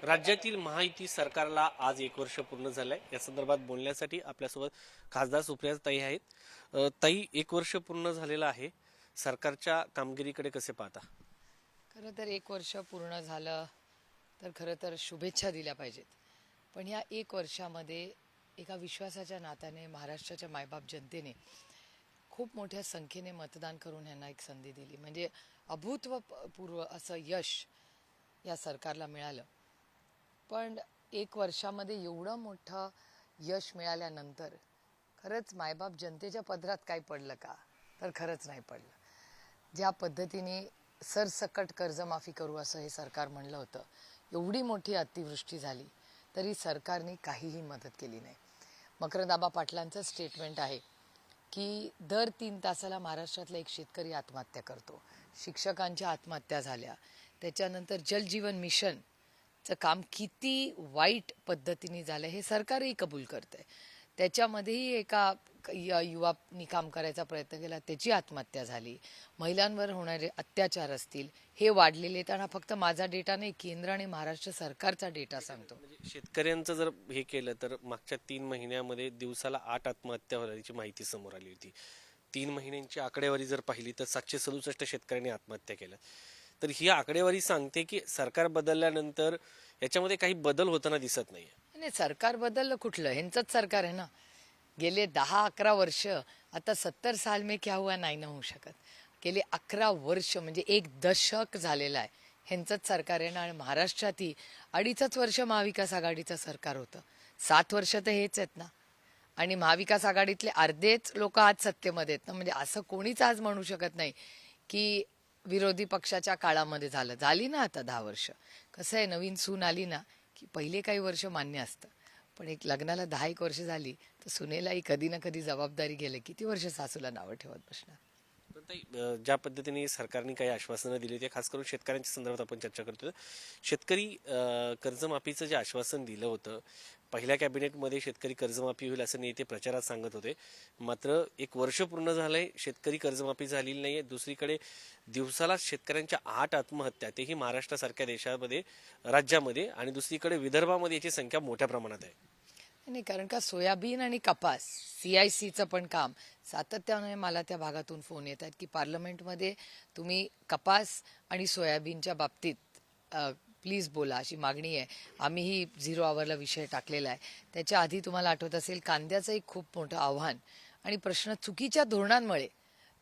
राज्यातील महायुती सरकारला आज 1 वर्ष पूर्ण झालंय। या संदर्भात बोलण्यासाठी आपल्यासोबत खासदार सुप्रिया ताई आहेत। ताई, 1 वर्ष पूर्ण झालेलं आहे, सरकारच्या कामगिरीकडे कसे पाहता? खरं तर 1 वर्ष पूर्ण झालं तर खरं तर शुभेच्छा दिल्या पाहिजेत. पण या 1 वर्षामध्ये एका विश्वासाच्या नात्याने महाराष्ट्राच्या मायबाप जनतेने खूप मोठ्या संख्येने मतदान करून ह्यांना एक संधी दिली. म्हणजे अभूतपूर्व असं यश या सरकारला मिळालं. पण 1 वर्षामध्ये एवढं मोठं यश मिळाल्यानंतर खरंच मायबाप जनतेच्या पदरात काय पडलं का? तर खरंच नाही पडलं. ज्या पद्धतीने सरसकट कर्जमाफी करू असं हे सरकार म्हणलं होतं, एवढी मोठी अतिवृष्टी झाली तरी सरकारने काहीही मदत केली नाही. मकरंद पाटलांचं स्टेटमेंट आहे की दर 3 तासाला महाराष्ट्रातला एक शेतकरी आत्महत्या करतो. शिक्षकांच्या आत्महत्या झाल्या. त्याच्यानंतर जलजीवन मिशनचं काम किती वाईट पद्धतीने झालं हे सरकारही कबूल करतंय. त्याच्यामध्येही एका युवानी काम करायचा प्रयत्न केला, त्याची आत्महत्या झाली. महिलांवर होणारे अत्याचार असतील हे वाढलेले. त्यांना फक्त माझा डेटा नाही, केंद्र आणि महाराष्ट्र सरकारचा डेटा सांगतो. म्हणजे शेतकऱ्यांचं जर हे केलं तर मागच्या 3 महिन्यामध्ये दिवसाला 8 आत्महत्या झाल्याची माहिती समोर आली होती. 3 महिन्यांची आकडेवारी जर पाहिली तर 767 शेतकऱ्यांनी आत्महत्या केल्या. तर ही आकडेवारी सांगते की सरकार बदलल्यानंतर याच्यामध्ये काही बदल होताना दिसत नाहीये. नाही, सरकार बदललं कुठलं? ह्यांचंच सरकार आहे ना. गेले 10-11 वर्ष, आता 70 साल में क्या हुआ नाही ना होऊ शकत. गेले 11 वर्ष म्हणजे 1 दशक झालेलं आहे. ह्यांचंच सरकार आहे ना. आणि महाराष्ट्रातही 2.5 वर्ष महाविकास आघाडीचं सरकार होतं. 7 वर्ष तर हेच आहेत ना. आणि महाविकास आघाडीतले अर्धेच लोक आज सत्तेमध्ये आहेत ना. म्हणजे असं कोणीच आज म्हणू शकत नाही की विरोधी पक्षाच्या काळामध्ये झाली ना. आता 10 वर्ष कसं आहे, नवीन सून आली ना की पहिले काही वर्ष मान्य असतं, पण एक लग्नाला 10-1 वर्ष झाली तर सुनेलाही कधी ना कधी जबाबदारी गेले. किती वर्ष सासूला नावं ठेवत बसणार. पण ताई, ज्या पद्धतीने सरकारने काही आश्वासनं दिली ते खास करून शेतकऱ्यांच्या संदर्भात आपण चर्चा करतोय. शेतकरी कर्जमाफीचं जे आश्वासन दिलं होतं, पहिल्या कॅबिनेटमध्ये शेतकरी कर्जमाफी होईल असं नेते प्रचारात सांगत होते. मात्र 1 वर्ष पूर्ण झालंय, शेतकरी कर्जमाफी झालेली नाहीये. दुसरीकडे दिवसाला शेतकऱ्यांच्या 8 आत्महत्या, तेही महाराष्ट्रासारख्या देशामध्ये, राज्यामध्ये, आणि दुसरीकडे विदर्भामध्ये याची संख्या मोठ्या प्रमाणात आहे. नाही, कारण का सोयाबीन आणि कपास CICचं पण काम सातत्याने मला त्या भागातून फोन येत आहेत की पार्लमेंटमध्ये तुम्ही कपास आणि सोयाबीनच्या बाबतीत प्लीज बोला, अशी मागणी आहे. आम्हीही 0 आवरला विषय टाकलेला आहे. त्याच्या आधी तुम्हाला आठवत असेल कांद्याचंही खूप मोठं आव्हान आणि प्रश्न चुकीच्या धोरणांमुळे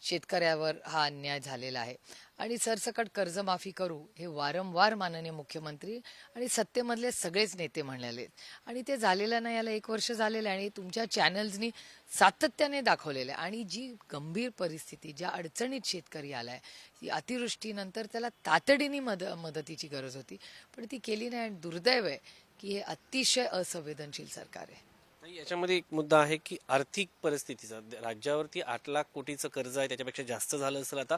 शेतकऱ्यावर हा अन्याय झालेला आहे. आणि सरसकट कर्जमाफी करू हे वारंवार माननीय मुख्यमंत्री आणि सत्तेमधले सगळेच नेते म्हणाले आणि ते झालेलं नाही. याला 1 वर्ष झालेलं आहे आणि तुमच्या चॅनल्सनी सातत्याने दाखवलेलं आहे. आणि जी गंभीर परिस्थिती, ज्या अडचणीत शेतकरी आला आहे, ती अतिवृष्टीनंतर त्याला तातडीने मदतीची गरज होती, पण ती केली नाही. आणि दुर्दैव आहे की हे अतिशय असंवेदनशील सरकार आहे. याच्यामध्ये एक मुद्दा आहे की आर्थिक परिस्थितीचा, राज्यावरती 8 लाख कोटीचं कर्ज आहे, त्याच्यापेक्षा जास्त झालं असेल. आता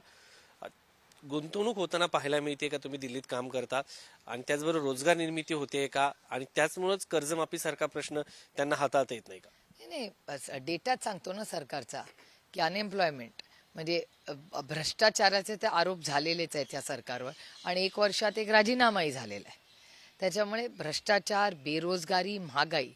गुंतवणूक होताना पाहायला मिळते का? तुम्ही दिल्लीत काम करता आणि त्याचबरोबर रोजगार निर्मिती होते का? आणि त्याचमुळेच कर्जमाफीसारखा प्रश्न त्यांना हाताळता येत नाही का? नाही, डेटाच सांगतो ना सरकारचा की अनएम्प्लॉयमेंट म्हणजे भ्रष्टाचाराचे ते आरोप झालेलेच आहेत या सरकारवर. आणि 1 वर्षात एक राजीनामाही झालेला आहे. त्याच्यामुळे भ्रष्टाचार, बेरोजगारी, महागाई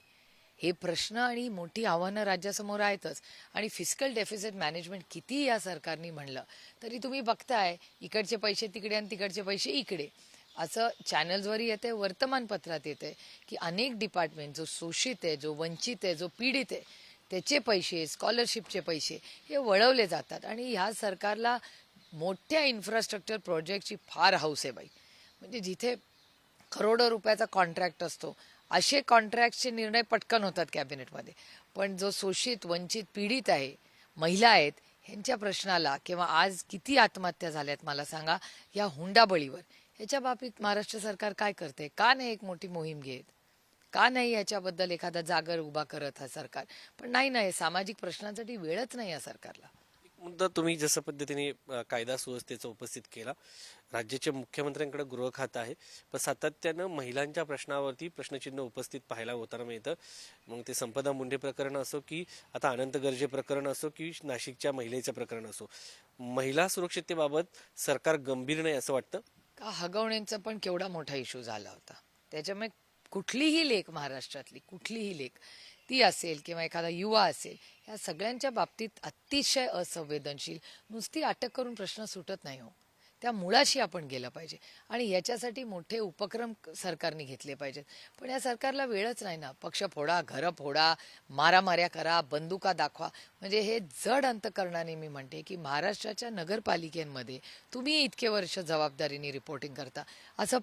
हे प्रश्न आणि मोठी आव्हानं राज्यासमोर आहेतच. आणि फिस्कल डेफिसिट मॅनेजमेंट किती या सरकारने म्हणलं तरी तुम्ही बघताय, इकडचे पैसे तिकडे आणि तिकडचे पैसे इकडे, असं चॅनल्सवरही येते, वर्तमानपत्रात येते की अनेक डिपार्टमेंट, जो शोषित आहे, जो वंचित आहे, जो पीडित आहे, त्याचे पैसे, स्कॉलरशिपचे पैसे हे वळवले जातात. आणि ह्या सरकारला मोठ्या इन्फ्रास्ट्रक्चर प्रोजेक्टची फार हौस आहे बाई. म्हणजे जिथे करोडो रुपयाचा कॉन्ट्रॅक्ट असतो, असे कॉन्ट्रॅक्टचे निर्णय पटकन होतात कॅबिनेटमध्ये. पण जो शोषित, वंचित, पीडित आहे, महिला आहेत, ह्यांच्या प्रश्नाला किंवा आज किती आत्महत्या झाल्यात मला सांगा या हुंडाबळीवर, ह्याच्या बाबतीत महाराष्ट्र सरकार काय करते? का नाही एक मोठी मोहीम घेत? का नाही याच्याबद्दल एखादा जागर उभा करत हा सरकार? पण नाही, सामाजिक प्रश्नांसाठी वेळच नाही या सरकारला. मुद्दा तुम्ही जसं पद्धतीने कायदा सुव्यवस्थेचा उपस्थित केला, राज्याच्या मुख्यमंत्र्यांकडे गृह खातं आहे, पण सातत्यानं महिलांच्या प्रश्नावरती प्रश्नचिन्ह उपस्थित पाहायला होताना मिळतं. मग ते संपदा मुंडे प्रकरण असो की आता अनंत गर्जे प्रकरण असो की नाशिकच्या महिलेचं प्रकरण असो, महिला सुरक्षिततेबाबत सरकार गंभीर नाही असं वाटतं का? हगवण्यांचा पण केवढा मोठा इश्यू झाला होता. त्याच्यामुळे कुठलीही लेख महाराष्ट्रातली कुठलीही लेख ती असेल किंवा एखादा युवा असेल या सगळ्यांच्या बाबतीत अतिशय असंवेदनशील. नुसती अटक करून प्रश्न सुटत नाही हो. त्या मुळाशी आपण गेलं पाहिजे आणि याच्यासाठी मोठे उपक्रम सरकारने घेतले पाहिजेत. पण या सरकारला वेळच नाही ना. पक्ष फोडा, घरं फोडा, मारामाऱ्या करा, बंदुका दाखवा. म्हणजे हे जड अंतकरणाने मी म्हणते की महाराष्ट्राच्या नगरपालिकेमध्ये तुम्ही इतके वर्ष जबाबदारीने रिपोर्टिंग करता असं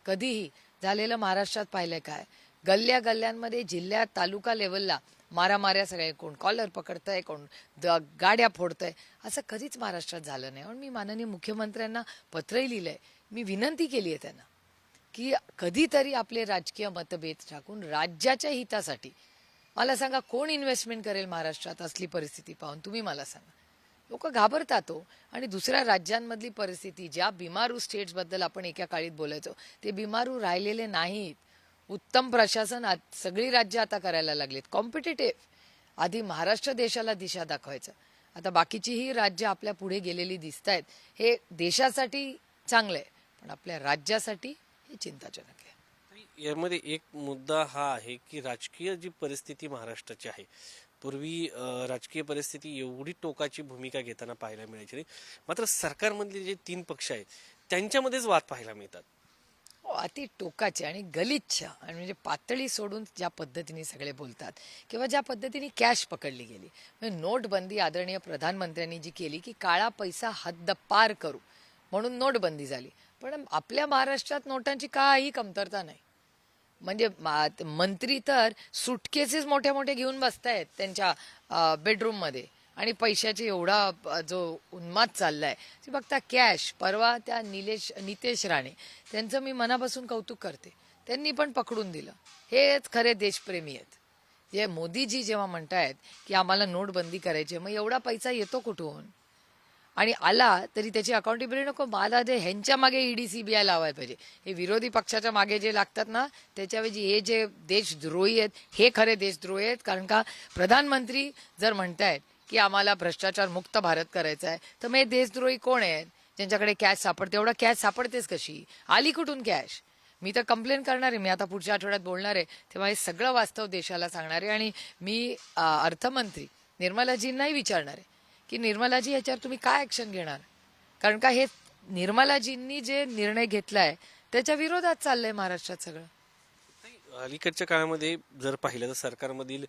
कधीही झालेलं महाराष्ट्रात पाहिलंय काय? गल्ल्या गल्ल्यांमध्ये जिल्ह्यात तालुका लेवलला मारामाऱ्या सगळ्या, कोण कॉलर पकडतंय, कोण गाड्या फोडतंय, असं कधीच महाराष्ट्रात झालं नाही. आणि मी माननीय मुख्यमंत्र्यांना पत्रही लिहिलंय, मी विनंती केली आहे त्यांना की कधीतरी आपले राजकीय मतभेद टाकून राज्याच्या हितासाठी मला सांगा कोण इन्व्हेस्टमेंट करेल महाराष्ट्रात असली परिस्थिती पाहून? तुम्ही मला सांगा. लोक घाबरतात हो. आणि दुसऱ्या राज्यांमधली परिस्थिती, ज्या बिमारू स्टेट्सबद्दल आपण एका काळीत बोलायचो, ते बिमारू राहिलेले नाहीत. उत्तम प्रशासन सगळी राज्य आता करायला लागलीत, कॉम्पिटिटिव्ह. आधी महाराष्ट्र देशाला दिशा दाखवायचं, आता बाकीचीही राज्य आपल्या पुढे गेलेली दिसत आहेत. हे देशासाठी चांगलं आहे, पण आपल्या राज्यासाठी हे चिंताजनक आहे. यामध्ये एक मुद्दा हा आहे की राजकीय जी परिस्थिती महाराष्ट्राची आहे, पूर्वी राजकीय परिस्थिती एवढी टोकाची भूमिका घेताना पाहायला मिळायची नाही. मात्र सरकारमधले जे 3 पक्ष आहेत त्यांच्यामध्येच वाद पाहायला मिळतात. हो, अति टोकाचे आणि गलिच्छ आणि म्हणजे पातळी सोडून ज्या पद्धतीने सगळे बोलतात किंवा ज्या पद्धतीने कॅश पकडली गेली. म्हणजे नोटबंदी आदरणीय प्रधानमंत्र्यांनी जी केली की काळा पैसा हद्द पार करू म्हणून नोटबंदी झाली. पण आपल्या महाराष्ट्रात नोटांची काही कमतरता नाही. म्हणजे मंत्री तर सुटकेसेस मोठ्या मोठ्या घेऊन बसतायत त्यांच्या बेडरूममध्ये आणि पैशाचे एवढा जो उन्माद चाललाय ते बघता. कॅश परवा त्या नितेश राणे त्यांचं मी मनापासून कौतुक करते, त्यांनी पण पकडून दिलं. हेच खरे देशप्रेमी आहेत. जे मोदीजी जेव्हा म्हणतायत की आम्हाला नोटबंदी करायची, मग एवढा पैसा येतो कुठून? आणि आला तरी त्याची अकाउंटेबिलिटी नको. मला ते ह्यांच्या मागे ईडी सीबीआय लावायला पाहिजे. हे विरोधी पक्षाच्या मागे जे लागतात ना, त्याच्याऐवजी हे जे देशद्रोही आहेत हे खरे देशद्रोही आहेत. कारण का प्रधानमंत्री जर म्हणतायत की आम्हाला भ्रष्टाचार मुक्त भारत करायचा आहे, तर मग हे देशद्रोही कोण आहेत? ज्यांच्याकडे कॅश सापडते. एवढा कॅश सापडतेच कशी? आली कुठून कॅश? मी तर कंप्लेन करणार आहे. मी आता पुढच्या आठवड्यात बोलणार आहे, तेव्हा हे सगळं वास्तव देशाला सांगणार आहे. आणि मी अर्थमंत्री निर्मलाजींनाही विचारणार आहे की निर्मलाजी याच्यावर तुम्ही काय ऍक्शन घेणार? कारण का हे निर्मलाजींनी जे निर्णय घेतलाय त्याच्या विरोधात चाललंय महाराष्ट्रात सगळं. अलीकडच्या काळामध्ये जर पाहिलं तर सरकारमधील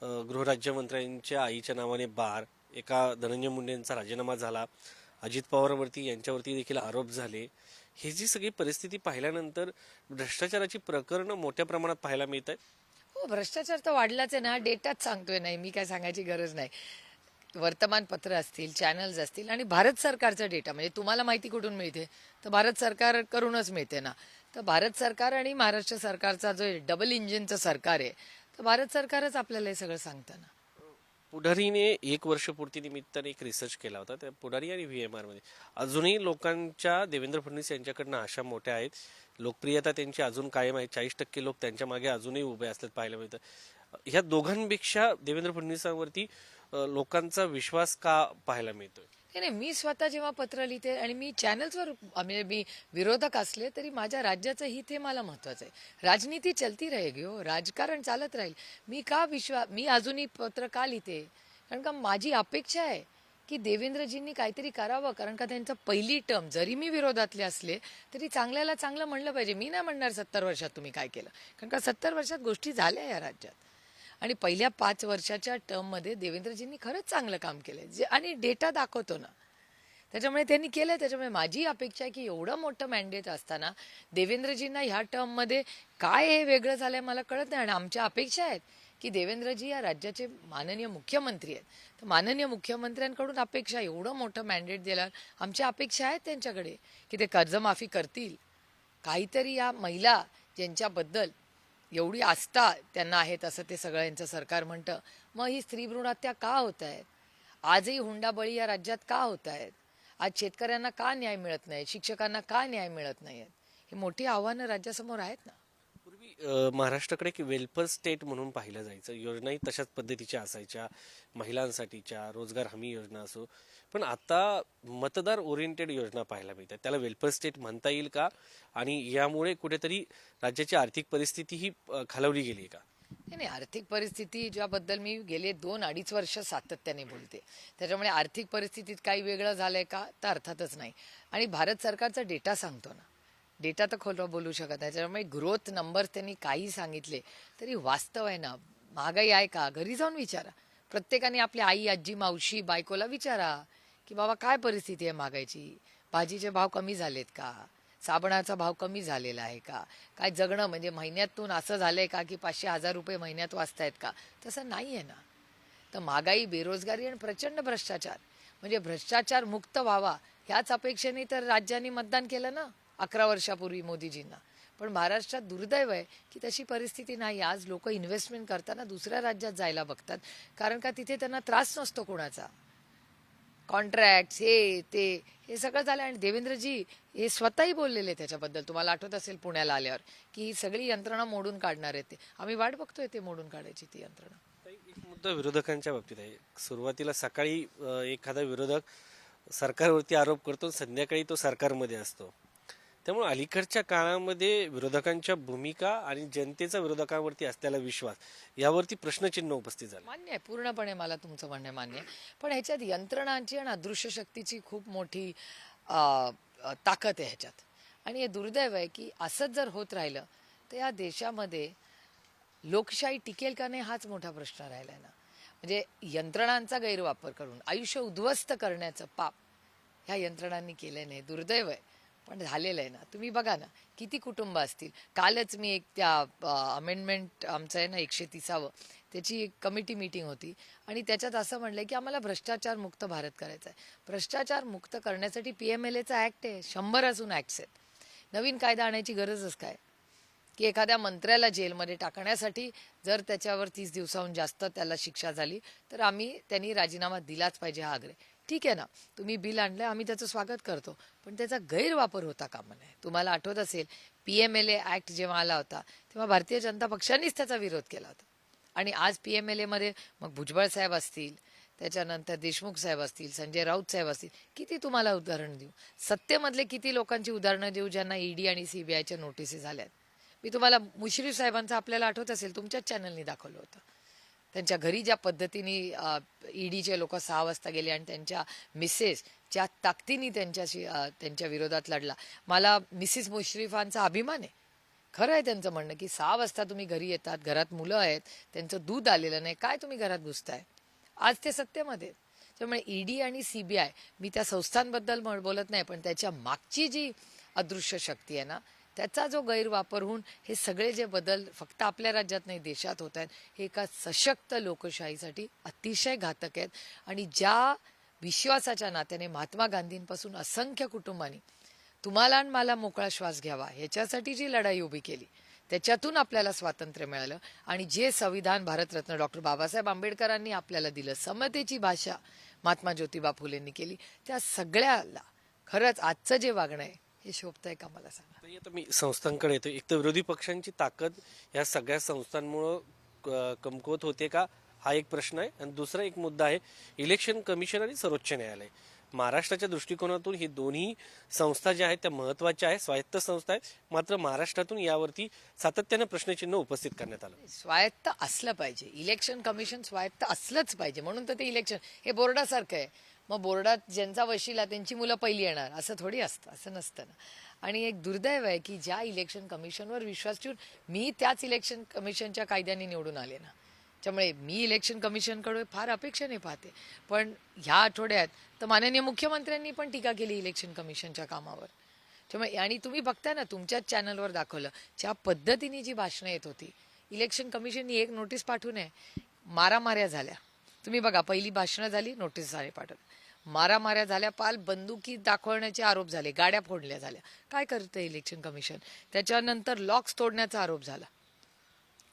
गृहराज्यमंत्र्यांच्या आईच्या नावाने बार, एका धनंजय मुंडे यांचा राजीनामा झाला, अजित पवारवरती यांच्यावरती देखील आरोप झाले. ही जी सगळी परिस्थिती पाहिल्यानंतर भ्रष्टाचाराची प्रकरणं मोठ्या प्रमाणात पाहायला मिळत आहेत. हो, भ्रष्टाचार तर वाढलाच आहे ना. डेटाच सांगतोय, नाही मी काय सांगायची गरज नाही. वर्तमानपत्र असतील, चॅनल्स असतील आणि भारत सरकारचा डेटा, म्हणजे तुम्हाला माहिती कुठून मिळते? तर भारत सरकार करूनच मिळते ना. तर भारत सरकार आणि महाराष्ट्र सरकारचा जो डबल इंजिनचं सरकार आहे, तर भारत सरकारच आपल्याला हे सगळं सांगतं ना. पुढारीने 1 वर्षपूर्ती निमित्ताने एक रिसर्च केला होता. त्या पुढारी आणि VMR मध्ये अजूनही लोकांच्या देवेंद्र फडणवीस यांच्याकडनं आशा मोठ्या आहेत. लोकप्रियता त्यांची अजून कायम आहे. 40% लोक त्यांच्या मागे अजूनही उभे असल्यात पाहायला मिळतं. ह्या दोघांपेक्षा देवेंद्र फडणवीसांवरती लोकांचा विश्वास का पाहायला मिळतोय? नाही, मी स्वतः जेव्हा पत्र लिहिते आणि मी चॅनल्सवर, म्हणजे मी विरोधक असले तरी माझ्या राज्याचं हित हे मला महत्वाचं आहे. राजनीती चलती रहेगी हो, राजकारण चालत राहील. मी अजूनही पत्र का लिहिते? कारण का माझी अपेक्षा आहे की देवेंद्रजींनी काहीतरी करावं. कारण का त्यांचं पहिली टर्म जरी मी विरोधातले असले तरी चांगल्याला चांगलं म्हणलं पाहिजे. मी नाही म्हणणार 70 वर्षात तुम्ही काय केलं, कारण का 70 वर्षात गोष्टी झाल्या या राज्यात. आणि पहिल्या 5 वर्षाच्या टर्ममध्ये देवेंद्रजींनी खरंच चांगलं काम केलंय, जे आणि डेटा दाखवतो ना. त्याच्यामुळे त्यांनी केलंय. त्याच्यामुळे माझी अपेक्षा आहे की एवढं मोठं मॅन्डेट असताना देवेंद्रजींना ह्या टर्ममध्ये काय हे वेगळं झालंय मला कळत नाही. आणि आमच्या अपेक्षा आहेत की देवेंद्रजी या राज्याचे माननीय मुख्यमंत्री आहेत. तर माननीय मुख्यमंत्र्यांकडून अपेक्षा, एवढं मोठं मॅन्डेट दिल्यावर आमच्या अपेक्षा आहेत त्यांच्याकडे की ते कर्जमाफी करतील. काहीतरी या महिला ज्यांच्याबद्दल एवढी आस्था त्यांना आहेत असं ते सगळं यांचं सरकार म्हणतं, मग ही स्त्री भ्रूण हत्या का होत आहेत? आजही हुंडाबळी या राज्यात का होत आहेत? आज शेतकऱ्यांना का न्याय मिळत नाही? शिक्षकांना का न्याय मिळत नाही? ही मोठी आव्हानं राज्यासमोर आहेत ना. पूर्वी महाराष्ट्राकडे एक वेलफेअर स्टेट म्हणून पाहिलं जायचं. योजनाही तशाच पद्धतीच्या असायच्या, महिलांसाठीच्या रोजगार हमी योजना असो. पण आता मतदार ओरिएंटेड योजना पाहायला मिळतात, त्याला वेलफेअर स्टेट म्हणता येईल का? आणि यामुळे कुठेतरी राज्याची आर्थिक परिस्थिती ही खालावली गेली आहे का? नाही नाही, आर्थिक परिस्थिती ज्याबद्दल मी गेले 2-2.5 वर्ष सातत्याने बोलते, त्याच्यामुळे आर्थिक परिस्थितीत काही वेगळं झालंय का, तर अर्थातच नाही. आणि भारत सरकारचा डेटा सांगतो ना, डेटा तर खोटं बोलू शकत नाही. त्याच्यामुळे ग्रोथ नंबर्स त्यांनी काही सांगितले तरी वास्तव आहे ना. महागाई आहे का, घरी जाऊन विचारा. प्रत्येकाने आपल्या आई, आजी, मावशी, बायकोला विचारा की बाबा काय परिस्थिती आहे महागाईची, भाजीचे भाव कमी झालेत का, साबणाचा भाव कमी झालेला आहे का, काय जगणं म्हणजे महिन्यातून असं झालंय का की 500-1000 रुपये महिन्यात वाचतायत का? तसं नाही आहे ना. तर महागाई, बेरोजगारी आणि प्रचंड भ्रष्टाचार, म्हणजे भ्रष्टाचार मुक्त व्हावा ह्याच अपेक्षेने तर राज्यांनी मतदान केलं ना 11 वर्षापूर्वी मोदीजींना. पण महाराष्ट्रात दुर्दैव आहे की तशी परिस्थिती नाही. आज लोक इन्व्हेस्टमेंट करताना दुसऱ्या राज्यात जायला बघतात, कारण का तिथे त्यांना त्रास नसतो कोणाचा. कॉन्ट्रॅक्ट हे सगळं झालं. आणि देवेंद्रजी हे स्वतःही बोललेले त्याच्याबद्दल. तुम्हाला आठवत असेल पुण्याला आल्यावर की ही सगळी यंत्रणा मोडून काढणार आहेत ते. आम्ही वाट बघतोय ते मोडून काढायची ती यंत्रणा. एक मुद्दा विरोधकांच्या बाबतीत आहे. सुरुवातीला सकाळी एखादा विरोधक सरकारवरती आरोप करतो, संध्याकाळी तो सरकारमध्ये असतो. त्यामुळे अलीकडच्या काळामध्ये विरोधकांच्या भूमिका आणि जनतेचा विरोधकांवरती असलेला विश्वास यावरती प्रश्नचिन्ह उपस्थित झालं. मान्य आहे, पूर्णपणे मला तुमचं म्हणणं मान्य आहे. पण ह्याच्यात यंत्रणांची आणि अदृश्य शक्तीची खूप मोठी ताकद आहे ह्याच्यात. आणि हे दुर्दैव आहे की असंच जर होत राहिलं तर या देशामध्ये लोकशाही टिकेल का नाही हाच मोठा प्रश्न राहिला आहे ना. म्हणजे यंत्रणांचा गैरवापर करून आयुष्य उद्ध्वस्त करण्याचं पाप ह्या यंत्रणांनी केलं नाही. दुर्दैव आहे पण झालेलं आहे ना. तुम्ही बघा ना किती कुटुंब असतील. कालच मी एक त्या अमेंडमेंट आमचं आहे ना 130व त्याची एक कमिटी मीटिंग होती आणि त्याच्यात असं म्हणलंय की आम्हाला भ्रष्टाचार मुक्त भारत करायचा आहे. भ्रष्टाचार मुक्त करण्यासाठी PMLAचा ऍक्ट आहे, 100 अजून ऍक्ट्स आहेत. नवीन कायदा आणायची गरजच काय की एखाद्या मंत्र्याला जेलमध्ये टाकण्यासाठी जर त्याच्यावर 30 दिवसाहून जास्त त्याला शिक्षा झाली तर त्यांनी राजीनामा दिलाच पाहिजे हा आग्रह. ठीक आहे ना, तुम्ही बिल आणलंय, आम्ही त्याचं स्वागत करतो, पण त्याचा गैरवापर होता कामा नये. तुम्हाला आठवत असेल PMLA ऍक्ट जेव्हा आला होता तेव्हा भारतीय जनता पक्षानेच त्याचा विरोध केला होता. आणि आज PMLA मध्ये मग भुजबळ साहेब असतील, त्याच्यानंतर देशमुख साहेब असतील, संजय राऊत साहेब असतील, किती तुम्हाला उदाहरण देऊ. सत्तेमधले किती लोकांची उदाहरणं देऊ ज्यांना ED आणि CBIच्या नोटिसी झाल्यात. मी तुम्हाला मुश्रीफ साहेबांचं आपल्याला आठवत असेल तुमच्याच चॅनलनी दाखवलं होतं. त्यांच्या घरी ज्या पद्धतीने EDचे लोक 6 वाजता गेले आणि त्यांच्या मिसेस ज्या ताकदीने त्यांच्या विरोधात लढला. मला मिसेस मुश्रीफांचा अभिमान आहे. खरं आहे त्यांचं म्हणणं की 6 वाजता तुम्ही घरी येतात, घरात मुलं आहेत, त्यांचं दूध आलेलं नाही, काय तुम्ही घरात घुसताय. आज ते सत्तेमध्ये. त्यामुळे ED आणि CBI मी त्या संस्थांबद्दल बोलत नाही, पण त्याच्या मागची जी अदृश्य शक्ती आहे ना त्याचा जो गैरवापर होऊन हे सगळे जे बदल फक्त आपल्या राज्यात नाही देशात होत आहेत हे एका सशक्त लोकशाहीसाठी अतिशय घातक आहेत. आणि ज्या विश्वासाच्या नात्याने महात्मा गांधींपासून असंख्य कुटुंबांनी तुम्हाला आणि मला मोकळा श्वास घ्यावा ह्याच्यासाठी जी लढाई उभी केली, त्याच्यातून आपल्याला स्वातंत्र्य मिळालं. आणि जे संविधान भारतरत्न डॉक्टर बाबासाहेब आंबेडकरांनी आपल्याला दिलं, समतेची भाषा महात्मा ज्योतिबा फुलेंनी केली, त्या सगळ्याला खरंच आजचं जे वागणं आहे हे शोभतंय का मला सांगा. आता मी संस्थांकडे येतो. एक तर विरोधी पक्षांची ताकद या सगळ्या संस्थांमुळं कमकुवत होते का हा एक प्रश्न आहे. आणि दुसरा एक मुद्दा आहे इलेक्शन कमिशन आणि सर्वोच्च न्यायालय. महाराष्ट्राच्या दृष्टिकोनातून ही दोन्ही संस्था ज्या आहेत त्या महत्वाच्या आहेत, स्वायत्त संस्था आहेत. मात्र महाराष्ट्रातून यावरती सातत्यानं प्रश्नचिन्ह उपस्थित करण्यात आलं. स्वायत्त असलं पाहिजे, इलेक्शन कमिशन स्वायत्त असलंच पाहिजे. म्हणून तर ते इलेक्शन हे बोर्डासारखं आहे. मग बोर्डात ज्यांचा वशिला त्यांची मुलं पहिली येणार असं थोडी असतं, असं नसतं ना. आणि एक दुर्दैव आहे की ज्या इलेक्शन कमिशनवर विश्वास ठेवून मी त्याच इलेक्शन कमिशनच्या कायद्याने निवडून आले ना, त्यामुळे मी इलेक्शन कमिशनकडे फार अपेक्षेने पाहते. पण ह्या आठवड्यात तर माननीय मुख्यमंत्र्यांनी पण टीका केली इलेक्शन कमिशनच्या कामावर. त्यामुळे आणि तुम्ही बघताय ना तुमच्याच चॅनलवर दाखवलं ज्या पद्धतीने जी भाषणं येत होती. इलेक्शन कमिशननी एक नोटीस पाठवू नये, मारामाऱ्या झाल्या. तुम्ही बघा, पहिली भाषणं झाली, नोटीस पाठवल्या, मारामाऱ्या झाल्या, पाल बंदुकी दाखवण्याचे आरोप झाले, गाड्या फोडल्या झाल्या. काय करतं इलेक्शन कमिशन? त्याच्यानंतर लॉक्स तोडण्याचा आरोप झाला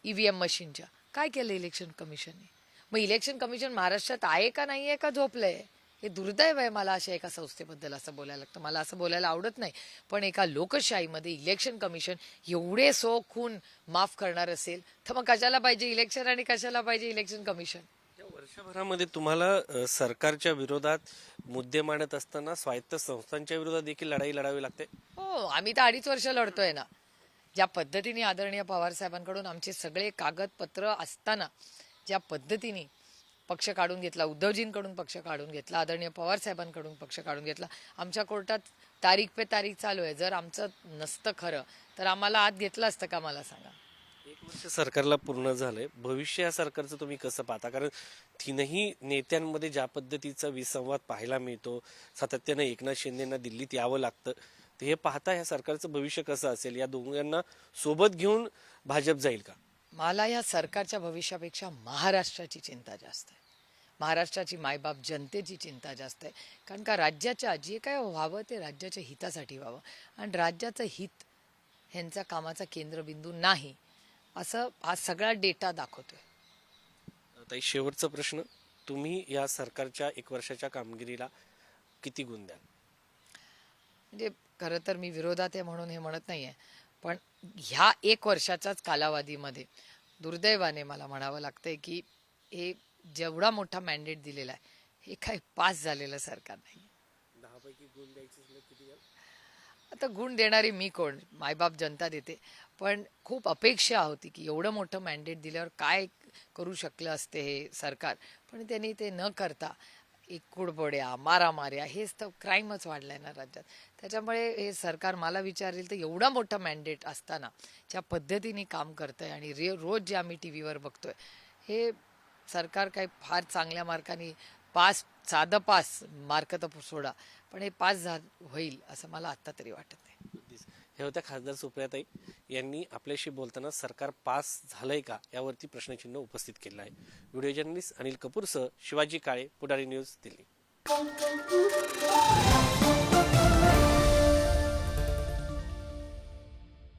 EVM मशीनच्या. काय केलं इलेक्शन कमिशनने? मग इलेक्शन कमिशन महाराष्ट्रात आहे का नाही आहे का झोपलंय? हे दुर्दैव आहे. मला अशा एका संस्थेबद्दल असं बोलायला लागतं. मला असं बोलायला आवडत नाही, पण एका लोकशाहीमध्ये इलेक्शन कमिशन एवढे खून माफ करणार असेल तर मग कशाला पाहिजे इलेक्शन आणि कशाला पाहिजे इलेक्शन कमिशन? वर्षभरामध्ये तुम्हाला सरकारच्या विरोधात मुद्दे मांडत असताना स्वायत्त संस्थांच्या विरोधात देखील लढाई लढावी लागते. हो, आम्ही तर 2.5 वर्ष लढतोय ना. ज्या पद्धतीने आदरणीय पवार साहेबांकडून आमचे सगळे कागदपत्र असताना ज्या पद्धतीने पक्ष काढून घेतला, उद्धवजींकडून पक्ष काढून घेतला, आदरणीय पवार साहेबांकडून पक्ष काढून घेतला, आमच्या कोर्टात तारीख पे तारीख चालू आहे. जर आमचं नसतं खरं तर आम्हाला आत घेतलं असतं का, मला सांगा. 1 वर्ष सरकारला पूर्ण झालंय. भविष्य या सरकारचं तुम्ही कसं पाहता? कारण तीनही नेत्यांमध्ये ज्या पद्धतीचा विसंवाद पाहायला मिळतो, सातत्यानं एकनाथ शिंदेना दिल्लीत यावं लागतं, तर हे पाहता ह्या सरकारचं भविष्य कसं असेल? या दोघांना सोबत घेऊन भाजप जाईल का? मला या सरकारच्या भविष्यापेक्षा महाराष्ट्राची चिंता जास्त आहे. महाराष्ट्राची मायबाप जनतेची चिंता जास्त आहे. कारण का राज्याच्या जे काय व्हावं ते राज्याच्या हितासाठी व्हावं, आणि राज्याचं हित ह्यांचा कामाचा केंद्रबिंदू नाही असं हा सगळा डेटा दाखवतोय. ताई, शेवटचा प्रश्न, तुम्ही या सरकारच्या 1 वर्षाच्या कामगिरीला किती गुण द्याल? म्हणजे खरं तर मी विरोधात आहे म्हणून हे म्हणत नाहीये, पण ह्या 1 वर्षाच्याच कालावधीमध्ये दुर्दैवाने मला म्हणावं लागतंय की हे जेवढा मोठा मॅन्डेट दिलेला आहे हे काही पास झालेलं सरकार नाही. 10 पैकी गुण द्यायचे असले किती द्याल? आता गुण देणारी मी कोण, मायबाप जनता देते. पण खूप अपेक्षा होती की एवढं मोठं मॅन्डेट दिल्यावर काय करू शकलं असते हे सरकार, पण त्यांनी ते न करता एक कुडबोड्या, मारामाऱ्या, हेच तर क्राईमच वाढलाय ना राज्यात. त्याच्यामुळे हे सरकार मला विचारेल तर एवढा मोठा मॅन्डेट असताना ज्या पद्धतीने काम करतंय आणि रोज जे आम्ही टी व्हीवर बघतोय, हे सरकार काही फार चांगल्या मार्काने पास, साधं पास मार्क तर सोडा, पण हे पास होईल असं मला आत्ता तरी वाटत नाही. अगदीच. हे होत्या खासदार सुप्रियाताई यांनी आपल्याशी बोलताना सरकार पास झालंय का यावरती प्रश्नचिन्ह उपस्थित केलं आहे. व्हिडिओ जर्नलिस्ट अनिल कपूरसह शिवाजी काळे, पुढारी न्यूज, दिल्ली.